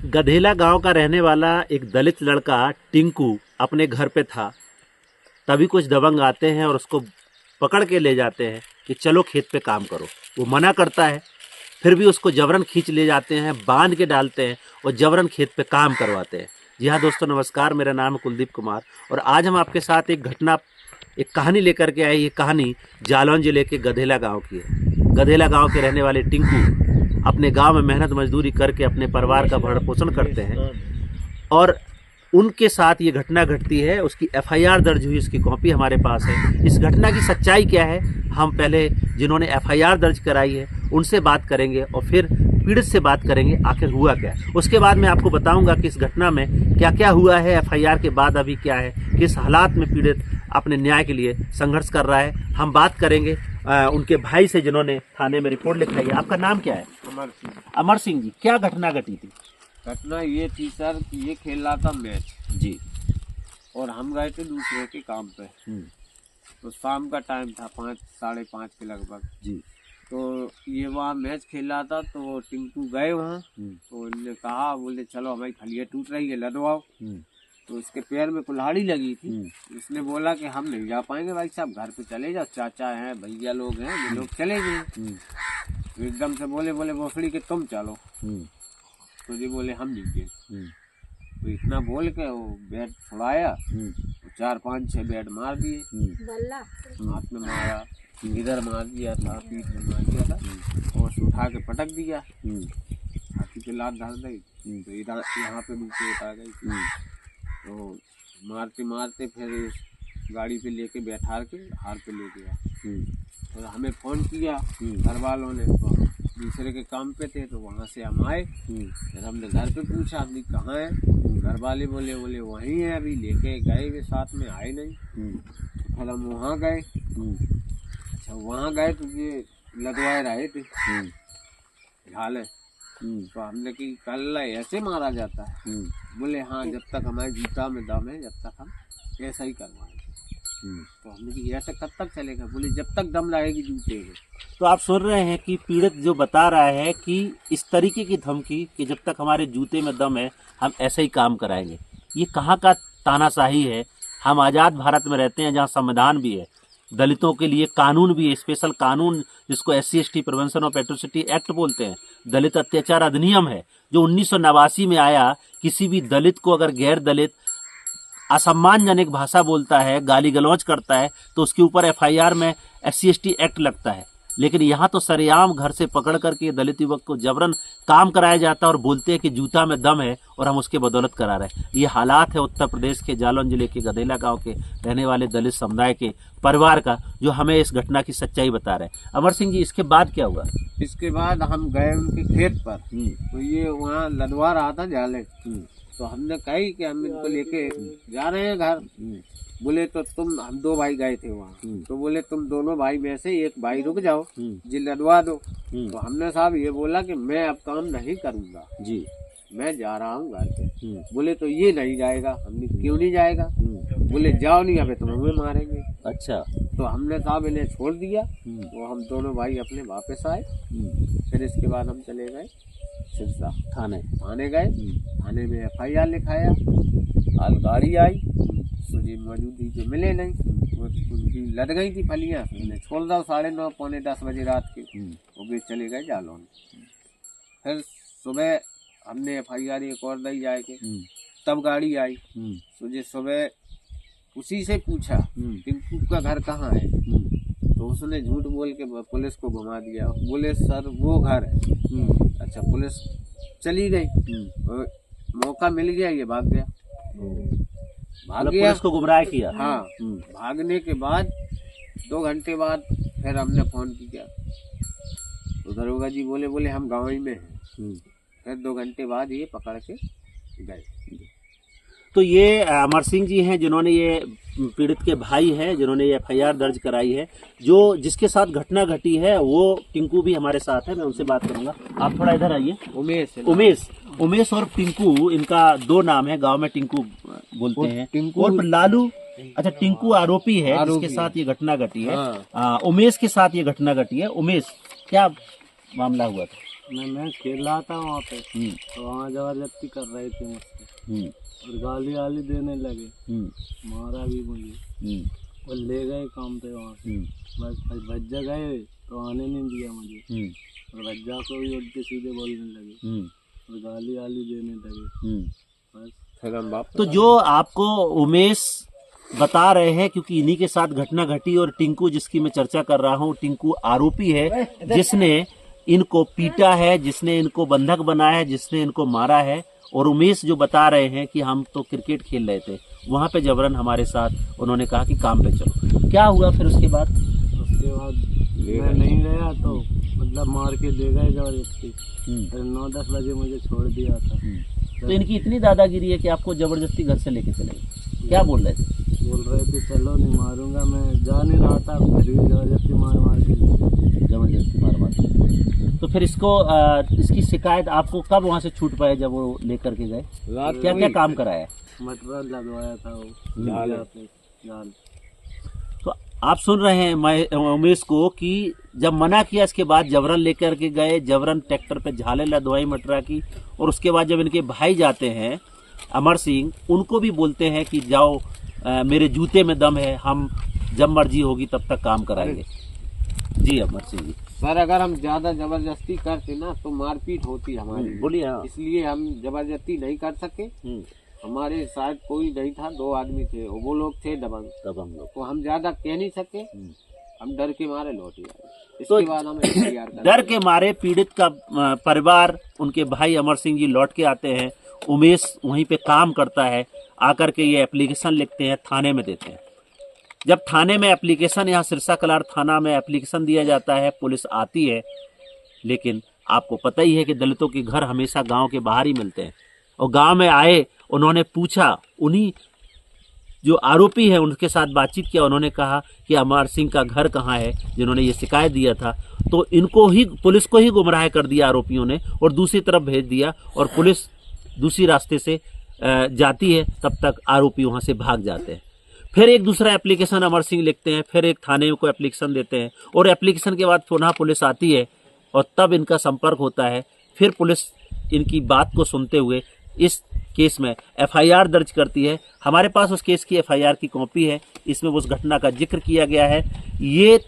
गधेला गांव का रहने वाला एक दलित लड़का टिंकू अपने घर पे था। तभी कुछ दबंग आते हैं और उसको पकड़ के ले जाते हैं कि चलो खेत पे काम करो। वो मना करता है, फिर भी उसको जबरन खींच ले जाते हैं, बांध के डालते हैं और जबरन खेत पे काम करवाते हैं। जी हाँ दोस्तों, नमस्कार, मेरा नाम है कुलदीप कुमार और आज हम आपके साथ एक कहानी लेकर के आए। ये कहानी जालौन जिले के गधेला गांव की है। गधेला गांव के रहने वाले टिंकू अपने गांव में मेहनत मजदूरी करके अपने परिवार का भरण पोषण करते हैं और उनके साथ ये घटना घटती है। उसकी एफआईआर दर्ज हुई, उसकी कॉपी हमारे पास है। इस घटना की सच्चाई क्या है, हम पहले जिन्होंने एफआईआर दर्ज कराई है उनसे बात करेंगे और फिर पीड़ित से बात करेंगे आखिर हुआ क्या। उसके बाद मैं आपको बताऊंगा कि इस घटना में क्या क्या हुआ है, एफआईआर के बाद अभी क्या है, किस हालात में पीड़ित अपने न्याय के लिए संघर्ष कर रहा है। हम बात करेंगे उनके भाई से जिन्होंने थाने में रिपोर्ट लिखाई है। आपका नाम क्या है? अमर सिंह। अमर सिंह जी, क्या घटना घटी थी? घटना ये थी सर कि ये खेल रहा था मैच जी। और हम गए थे दूसरे के काम पे। तो शाम का टाइम था, 5 साढ़े 5 के लगभग जी। तो ये वहाँ मैच खेल रहा था। तो टिंकू गए वहाँ, तो उन्होंने कहा, बोले चलो हमारी खलिया टूट रही है, लदवाओ। तो इसके पैर में कुल्हाड़ी लगी थी। इसने बोला कि हम नहीं जा पाएंगे भाई साहब, घर पे चले जाओ, चाचा हैं, भैया लोग हैं, ये लोग चले गए। तो एकदम से बोले भोसड़ी के तुम चलो। तो जी बोले हम नहीं गए। तो इतना बोल के वो बैट छुड़ाया, 4 5 6 बैट मार दिए, हाथ में मारा, इधर मार दिया था, पीठ में मार दिया था और उठा के पटक दिया। हाथी पे लात डाल दी, तो इधर यहाँ पे भी चोट आ गई। तो मारते मारते फिर गाड़ी पे लेके बैठा के हार पे ले गया। और हमें फ़ोन किया घर वालों ने, तो हम दूसरे के काम पे थे, तो वहाँ से हम आए। फिर हमने घर पे पूछा, हमने कहाँ है? घर वाले बोले वहीं है, अभी लेके गए वे, साथ में आए नहीं। फिर हम वहाँ गए। अच्छा, वहाँ गए तो ये लगवाए रहे थे झाले। तो हमने कि कल ऐसे मारा जाता है? बोले हाँ, जब तक हमारे जूता में दम है, जब तक हम ऐसा ही करवाएंगे। तो हमने कि ऐसा कब तक चलेगा? बोले जब तक दम रहेगी जूते में। तो आप सुन रहे हैं कि पीड़ित जो बता रहा है कि इस तरीके की धमकी कि जब तक हमारे जूते में दम है हम ऐसे ही काम कराएंगे। ये कहाँ का तानाशाही है? हम आज़ाद भारत में रहते हैं जहाँ संविधान भी है, दलितों के लिए कानून भी है, स्पेशल कानून जिसको SC/ST prevention of atrocity act बोलते हैं, दलित अत्याचार अधिनियम है जो 1989 में आया। किसी भी दलित को अगर गैर दलित असम्मानजनक भाषा बोलता है, गाली गलौज करता है, तो उसके ऊपर FIR में SC/ST एक्ट लगता है। लेकिन यहाँ तो सरेआम घर से पकड़ करके दलित युवक को जबरन काम कराया जाता है और बोलते हैं कि जूता में दम है और हम उसके बदौलत करा रहे हैं। ये हालात है उत्तर प्रदेश के जालौन जिले के गधेला गांव के रहने वाले दलित समुदाय के परिवार का, जो हमें इस घटना की सच्चाई बता रहे हैं। अमर सिंह जी, इसके बाद क्या हुआ? इसके बाद हम गए उनके खेत पर। तो ये वहाँ लदवा रहा था जाले। तो हमने कही कि हम इनको लेके जा रहे हैं घर। बोले तो हम 2 भाई गए थे वहाँ। तो बोले तुम दोनों भाई में से एक भाई रुक जाओ, जी लदवा दो। तो हमने साहब ये बोला कि मैं अब काम नहीं करूँगा जी, मैं जा रहा हूँ घर पे। बोले तो ये नहीं जाएगा। हमने क्यों नहीं जाएगा? बोले जाओ नहीं, अबे तुम हमें मारेंगे। अच्छा। तो हमने साहब इन्हें छोड़ दिया। वो हम दोनों भाई अपने वापस आए। फिर इसके बाद हम चले गए सिरसा थाने गए। थाने में FIR लिखाया। हाल गाड़ी आई, सुजी मौजूदी जो मिले नहीं, वो उनकी लद गई थी फलियाँ। उन्हें छोड़ दो 9:30 पौने 10 बजे रात के, वो भी चले गए जालौन। फिर सुबह हमने FIR एक और दी जाए के, तब गाड़ी आई। मुझे सुबह उसी से पूछा टिंकू का घर कहाँ है? तो उसने झूठ बोल के पुलिस को घुमा दिया। बोले सर वो घर है। अच्छा, पुलिस चली गई, मौका मिल गया, ये भाग गया। भाग गया, पुलिस को गुमराह किया। हाँ। भागने के बाद 2 घंटे बाद फिर हमने फ़ोन किया तो दरोगा जी बोले हम गाँव ही में हैं। फिर 2 घंटे बाद ये पकड़ के गए। तो ये अमर सिंह जी हैं जिन्होंने ये पीड़ित के भाई हैं जिन्होंने ये FIR दर्ज कराई है। जो जिसके साथ घटना घटी है वो टिंकू भी हमारे साथ है, मैं उनसे बात करूंगा। आप थोड़ा इधर आइए। उमेश और टिंकू, इनका 2 नाम है, गांव में टिंकू बोलते हैं। टिंकू और लालू। अच्छा, टिंकू आरोपी है जिसके साथ ये घटना घटी है। उमेश के साथ ये घटना घटी है। उमेश, क्या मामला हुआ था? मैं मैच खेल रहा था वहाँ पे, तो वहाँ जबरदस्ती कर रहे थे मुझसे और गाली वाली देने लगे, मारा भी मुझे और ले गए काम पे वहाँ से। बस भज्जा गए तो आने नहीं दिया मुझे और भज्जा को भी उल्टे सीधे बोलने लगे और गाली वाली देने लगे। बस फिर हम वापस। तो जो आपको उमेश बता रहे हैं, क्योंकि इन्हीं के साथ घटना घटी, और टिंकू जिसकी मैं चर्चा कर रहा हूँ, टिंकू आरोपी है जिसने इनको पीटा है, जिसने इनको बंधक बनाया है, जिसने इनको मारा है। और उमेश जो बता रहे हैं कि हम तो क्रिकेट खेल रहे थे, वहाँ पे जबरन हमारे साथ उन्होंने कहा कि काम पे चलो। क्या हुआ फिर उसके बाद? मैं नहीं गया तो मतलब मार के दे गए जबरदस्ती। फिर 9-10 बजे मुझे छोड़ दिया था। तो इनकी इतनी दादागिरी है कि आपको जबरदस्ती घर से लेके चले गए। क्या बोल रहे थे? बोल रहे थे चलो नहीं मारूंगा, मैं जा नहीं रहा था, फिर भी जबरदस्ती मार के जबरदस्ती मार। तो फिर इसको इसकी शिकायत आपको कब वहाँ से छूट पाए जब वो लेकर के गए? क्या क्या काम कराया? मटर लगवाया था वो जाल। तो आप सुन रहे हैं उमेश को कि जब मना किया इसके बाद जबरन लेकर के गए, जबरन ट्रैक्टर पे झाले लदवाई मटरा की, और उसके बाद जब इनके भाई जाते हैं अमर सिंह, उनको भी बोलते हैं कि जाओ मेरे जूते में दम है, हम जब मर्जी होगी तब तक काम कराएंगे। जी अमर सिंह जी। सर अगर हम ज्यादा जबरदस्ती करते ना तो मारपीट होती हमारी। बोलिए। हाँ। इसलिए हम जबरदस्ती नहीं कर सके। हमारे साथ कोई नहीं था, 2 आदमी थे, वो लोग थे दबंग लोग, तो हम ज्यादा कह नहीं सके, हम डर के मारे लौट गए। इसके बाद हम डर के मारे पीड़ित का परिवार, उनके भाई अमर सिंह जी लौट के आते हैं। उमेश वहीं पे काम करता है, आकर के ये एप्लीकेशन लिखते हैं, थाने में देते हैं। जब थाने में एप्लीकेशन, यहाँ सिरसा कलार थाना में एप्लीकेशन दिया जाता है, पुलिस आती है, लेकिन आपको पता ही है कि दलितों के घर हमेशा गांव के बाहर ही मिलते हैं। और गांव में आए, उन्होंने पूछा, उन्हीं जो आरोपी है उनके साथ बातचीत किया। उन्होंने कहा कि अमर सिंह का घर कहाँ है, जिन्होंने ये शिकायत दिया था। तो इनको ही, पुलिस को ही गुमराह कर दिया आरोपियों ने और दूसरी तरफ भेज दिया, और पुलिस दूसरी रास्ते से जाती है, तब तक आरोपी वहाँ से भाग जाते हैं। फिर एक दूसरा एप्लीकेशन अमर सिंह लिखते हैं, फिर एक थाने को एप्लीकेशन देते हैं, और एप्लीकेशन के बाद पुनः पुलिस आती है और तब इनका संपर्क होता है। फिर पुलिस इनकी बात को सुनते हुए इस केस में एफआईआर दर्ज करती है। हमारे पास उस केस की एफआईआर की कॉपी है, इसमें उस घटना का जिक्र किया गया है। ये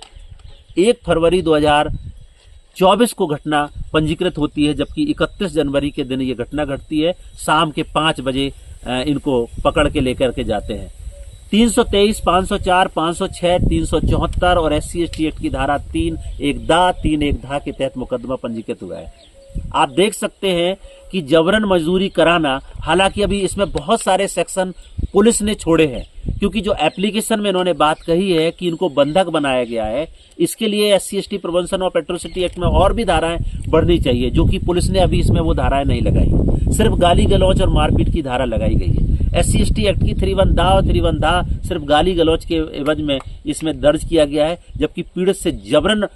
1 फरवरी 2024 को घटना पंजीकृत होती है, जबकि 31 जनवरी के दिन ये घटना घटती है। शाम के 5 बजे इनको पकड़ के लेकर के जाते हैं। 323, 504, 506, 374 और SC/ST एक्ट की धारा 3(1)(3)(1) के तहत मुकदमा पंजीकृत हुआ है। आप देख सकते हैं कि जबरन मजदूरी कराना, हालांकि अभी इसमें बहुत सारे सेक्शन पुलिस ने छोड़े हैं, क्योंकि जो एप्लीकेशन में इन्होंने बात कही है कि इनको बंधक बनाया गया है, इसके लिए SC/ST prevention of atrocity act में और भी धाराएं बढ़नी चाहिए, जो कि पुलिस ने अभी इसमें वो धाराएं नहीं लगाई। सिर्फ गाली गलौज और मारपीट की धारा लगाई गई है। SC/ST एक्ट की 3(1)(दा) और 3(1)(दा) सिर्फ गाली गलौज के एवज में इसमें दर्ज किया गया है, जबकि पीड़ित से जबरन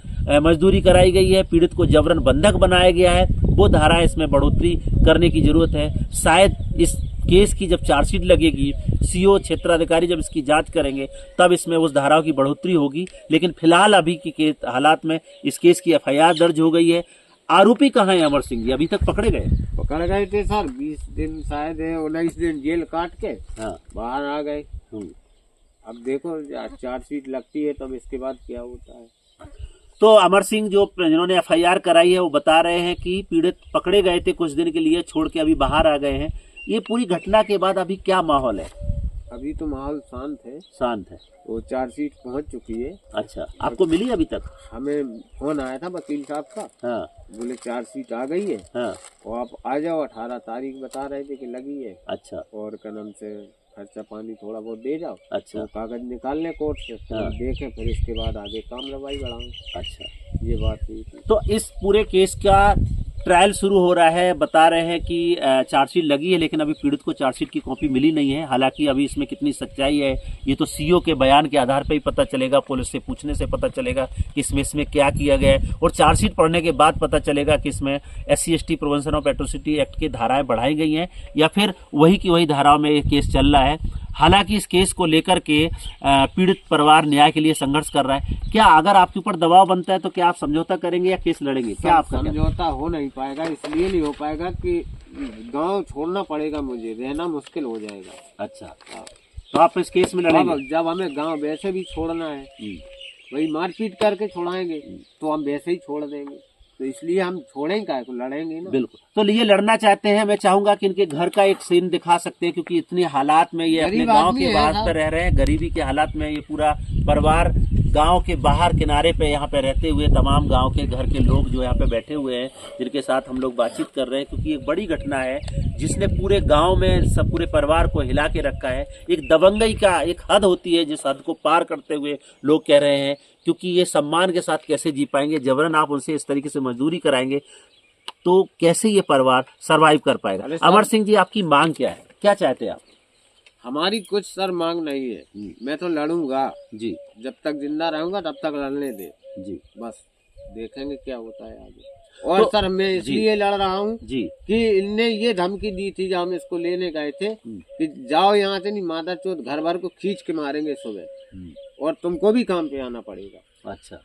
मजदूरी कराई गई है, पीड़ित को जबरन बंधक बनाया गया है, वो धारा इसमें बढ़ोतरी करने की जरूरत है। शायद इस केस की जब चार्जशीट लगेगी, CO क्षेत्राधिकारी जब इसकी जांच करेंगे, तब इसमें उस धाराओं की बढ़ोतरी होगी। लेकिन फिलहाल अभी के हालात में इस केस की FIR दर्ज हो गई है। आरोपी कहाँ है अमर सिंह जी? अभी तक पकड़े गए? पकड़ गए थे सर, 20 दिन शायद 19 दिन जेल काट के बाहर आ गए। अब देखो चार्जशीट लगती है तब इसके बाद क्या होता है। तो अमर सिंह जिन्होंने FIR कराई है, वो बता रहे हैं कि पीड़ित पकड़े गए थे, कुछ दिन के लिए छोड़ के अभी बाहर आ गए हैं। ये पूरी घटना के बाद अभी क्या माहौल है? अभी तो माहौल शांत है। शांत है। वो चार्जशीट पहुंच चुकी है। अच्छा, आपको मिली अभी तक? हमें फोन आया था वकील साहब का। हाँ। बोले चार्जशीट आ गई है। हाँ। और आप आ जाओ, 18 तारीख बता रहे थे कि लगी है। अच्छा। और कदम से खर्चा पानी थोड़ा बहुत दे जाओ। अच्छा। तो कागज निकाल ले कोर्ट से। हाँ। देखें फिर इसके बाद आगे काम लंबाई बढ़ाऊं। अच्छा, ये बात हुई थी। तो इस पूरे केस का ट्रायल शुरू हो रहा है। बता रहे हैं कि चार्जशीट लगी है, लेकिन अभी पीड़ित को चार्जशीट की कॉपी मिली नहीं है। हालांकि अभी इसमें कितनी सच्चाई है ये तो CO के बयान के आधार पर ही पता चलेगा, पुलिस से पूछने से पता चलेगा कि इसमें क्या किया गया है, और चार्जशीट पढ़ने के बाद पता चलेगा कि इसमें SC/ST prevention of atrocity act की धाराएं बढ़ाई गई हैं या फिर वही की वही धाराओं में ये केस चल रहा है। हालांकि इस केस को लेकर के पीड़ित परिवार न्याय के लिए संघर्ष कर रहा है। क्या अगर आपके ऊपर दबाव बनता है तो क्या आप समझौता करेंगे या केस लड़ेंगे? क्या आपका समझौता हो नहीं पाएगा, इसलिए नहीं हो पाएगा कि गांव छोड़ना पड़ेगा, मुझे रहना मुश्किल हो जाएगा। अच्छा, तो आप इस केस में लड़ेंगे? जब हमें गांव वैसे भी छोड़ना है, वही मारपीट करके छोड़ाएंगे तो हम वैसे ही छोड़ देंगे, तो इसलिए हम छोड़ेंगे क्या, तो लड़ेंगे ना। बिल्कुल। तो ये लड़ना चाहते हैं। मैं चाहूंगा कि इनके घर का एक सीन दिखा सकते हैं, क्योंकि इतने हालात में ये अपने गांव के बाहर पे रह रहे हैं, गरीबी के हालात में ये पूरा परिवार गांव के बाहर किनारे पे यहाँ पे रहते हुए तमाम गांव के घर के लोग जो यहाँ पे बैठे हुए हैं, जिनके साथ हम लोग बातचीत कर रहे हैं, क्योंकि एक बड़ी घटना है जिसने पूरे गांव में सब पूरे परिवार को हिला के रखा है। एक दबंगई का एक हद होती है, जिस हद को पार करते हुए लोग कह रहे हैं, क्योंकि ये सम्मान के साथ कैसे जी पाएंगे, जबरन आप उनसे इस तरीके से मजदूरी कराएंगे तो कैसे ये परिवार सरवाइव कर पाएगा। अमर सिंह जी, आपकी मांग क्या है, क्या चाहते हैं आप? हमारी कुछ सर मांग नहीं है, मैं तो लड़ूंगा जी, जब तक जिंदा रहूंगा तब तक लड़ने दे जी, बस देखेंगे क्या होता है आगे। और तो, सर मैं इसलिए लड़ रहा हूँ जी कि इनने ये धमकी दी थी जब हम इसको लेने गए थे कि जाओ यहाँ से, नहीं माता चोद घर भर को खींच के मारेंगे सुबह और तुमको भी काम पे आना पड़ेगा। अच्छा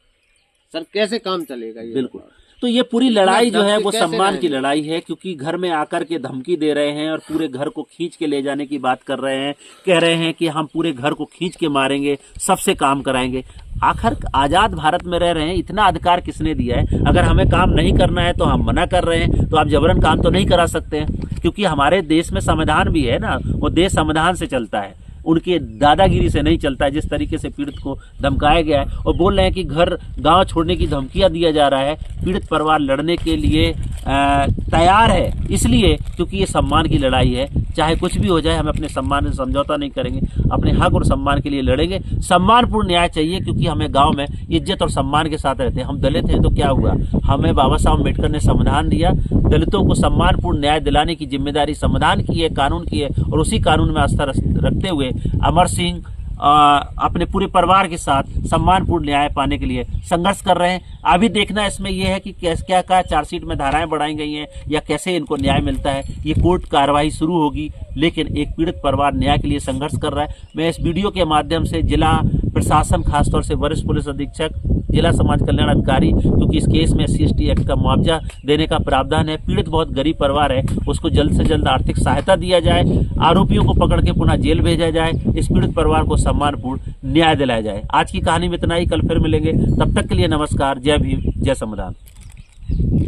सर, कैसे काम चलेगा ये? बिल्कुल। तो ये पूरी लड़ाई जो है वो सम्मान की लड़ाई है, क्योंकि घर में आकर के धमकी दे रहे हैं और पूरे घर को खींच के ले जाने की बात कर रहे हैं, कह रहे हैं कि हम पूरे घर को खींच के मारेंगे, सबसे काम कराएंगे। आखिर आजाद भारत में रह रहे हैं, इतना अधिकार किसने दिया है? अगर हमें काम नहीं करना है तो हम मना कर रहे हैं, तो आप जबरन काम तो नहीं करा सकते हैं, क्योंकि हमारे देश में संविधान भी है ना, वो देश संविधान से चलता है, उनके दादागिरी से नहीं चलता है। जिस तरीके से पीड़ित को धमकाया गया है और बोल रहे हैं कि घर गांव छोड़ने की धमकियां दिया जा रहा है, पीड़ित परिवार लड़ने के लिए तैयार है, इसलिए क्योंकि ये सम्मान की लड़ाई है। चाहे कुछ भी हो जाए, हम अपने सम्मान से समझौता नहीं करेंगे, अपने हक और सम्मान के लिए लड़ेंगे। सम्मानपूर्ण न्याय चाहिए, क्योंकि हमें गांव में इज्जत और सम्मान के साथ रहते हैं। हम दलित हैं तो क्या हुआ, हमें बाबा साहब अम्बेडकर ने संविधान दिया, दलितों को सम्मानपूर्ण न्याय दिलाने की जिम्मेदारी संविधान की है, कानून की है, और उसी कानून में आस्था रखते हुए अमर सिंह अपने पूरे परिवार के साथ सम्मानपूर्ण न्याय पाने के लिए संघर्ष कर रहे हैं। अभी देखना इसमें यह है कि क्या क्या चार्जशीट में धाराएं बढ़ाई गई हैं या कैसे इनको न्याय मिलता है। ये कोर्ट कार्रवाई शुरू होगी, लेकिन एक पीड़ित परिवार न्याय के लिए संघर्ष कर रहा है। मैं इस वीडियो के माध्यम से जिला प्रशासन, खासतौर से वरिष्ठ पुलिस अधीक्षक, जिला समाज कल्याण अधिकारी, क्योंकि इस केस में SC/ST एक्ट का मुआवजा देने का प्रावधान है, पीड़ित बहुत गरीब परिवार है, उसको जल्द से जल्द आर्थिक सहायता दिया जाए, आरोपियों को पकड़ के पुनः जेल भेजा जाए, इस पीड़ित परिवार को सम्मानपूर्ण न्याय दिलाया जाए। आज की कहानी में इतना ही, कल फिर मिलेंगे, तब तक के लिए नमस्कार। जय भीम, जय संविधान।